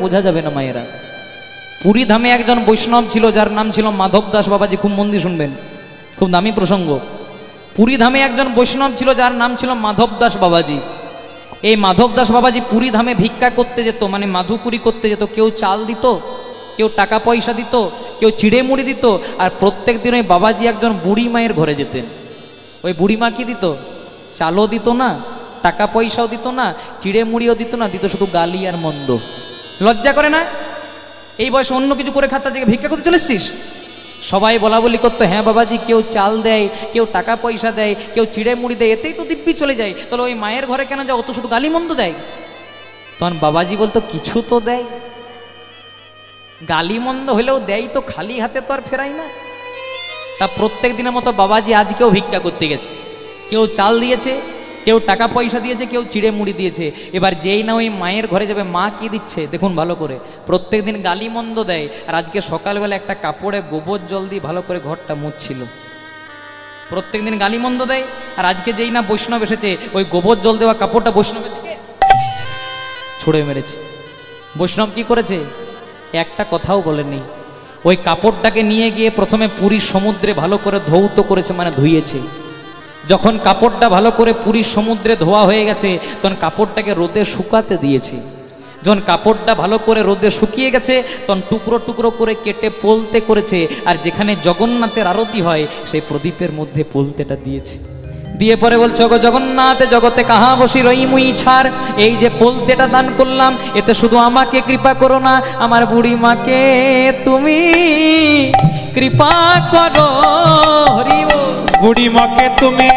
বোঝা যাবে না মায়েরা। পুরী ধামে একজন বৈষ্ণব ছিল যার নাম ছিল মাধব দাস বাবাজি। খুব মন দিয়ে শুনবেন, খুব দামি প্রসঙ্গ। পুরী ধামে একজন বৈষ্ণব ছিল যার নাম ছিল মাধব দাস বাবাজি। এই মাধব দাস বাবাজি পুরী ধামে ভিক্ষা করতে যেত, মানে মাধুকুরি করতে যেত। কেউ চাল দিত, কেউ টাকা পয়সা দিত, কেউ চিড়ে মুড়ি দিত। আর প্রত্যেক দিন ওই বাবাজি একজন বুড়ি মায়ের ঘরে যেতেন। ওই বুড়ি মা কি দিত? চালও দিত না, টাকা পয়সাও দিত না, চিড়ে মুড়িও দিত না, দিত শুধু গালি আর মন্দ। লজ্জা করে না? এই বয়সে অন্য কিছু করে খাতা থেকে ভিক্ষা করতে চলে এসছিস? সবাই বলা বলি করতো, হ্যাঁ বাবাজি, কেউ চাল দেয়, কেউ টাকা পয়সা দেয়, কেউ চিড়ে মুড়ি দেয়, এতেই তো দিব্যি চলে যায়। তাহলে ওই মায়ের ঘরে কেন যাও? অত শুধু গালি মন্দ দেয়? তখন বাবাজি বলতো, কিছু তো দেয়। গালি মন্দ হলেও দেয় তো, খালি হাতে তো আর ফেরাই না। তা প্রত্যেক দিনের মতো বাবাজি আজকেও ভিক্ষা করতে গেছে। কেউ চাল দিয়েছে, কেউ টাকা পয়সা দিয়েছে, কেউ চিড়ে মুড়ি দিয়েছে। এবার যেই না ওই মায়ের ঘরে যাবে, মা কি দিচ্ছে দেখুন ভালো করে। প্রত্যেক দিন গালি মন্দ দেয়, আর আজকে সকালবেলা একটা কাপড়ে গোবর জল দিয়ে ভালো করে ঘরটা মুছছিল। প্রত্যেক দিন গালি মন্দ দেয়, আর আজকে যেই না বৈষ্ণব এসেছে, ওই গোবর জল দেওয়া কাপড়টা বৈষ্ণবের দিকে ছুঁড়ে মেরেছে। বৈষ্ণব কি করেছে? একটা কথাও বলেনি। ওই কাপড়টাকে নিয়ে গিয়ে প্রথমে পুরীর সমুদ্রে ভালো করে ধৌত করেছে, মানে ধুইয়েছে। যখন কাপড়টা ভালো করে পুরীর সমুদ্রে ধোয়া হয়ে গেছে, তখন কাপড়টাকে রোদে শুকাতে দিয়েছে। যখন কাপড়টা ভালো করে রোদে শুকিয়ে গেছে, তখন টুকরো টুকরো করে কেটে পোলতে করেছে। আর যেখানে জগন্নাথের আরতি হয়, সেই প্রদীপের মধ্যে পোলতেটা দিয়েছে। দিয়ে পরে বলছে, ওগো জগন্নাথ, জগতে কাহা বসি রই মুই ছাড়, এই যে পোলতেটা দান করলাম, এতে শুধু আমাকে কৃপা করো না, আমার বুড়ি মাকে তুমি কৃপা করো। হরি বল। বুড়ি মাকে তুমি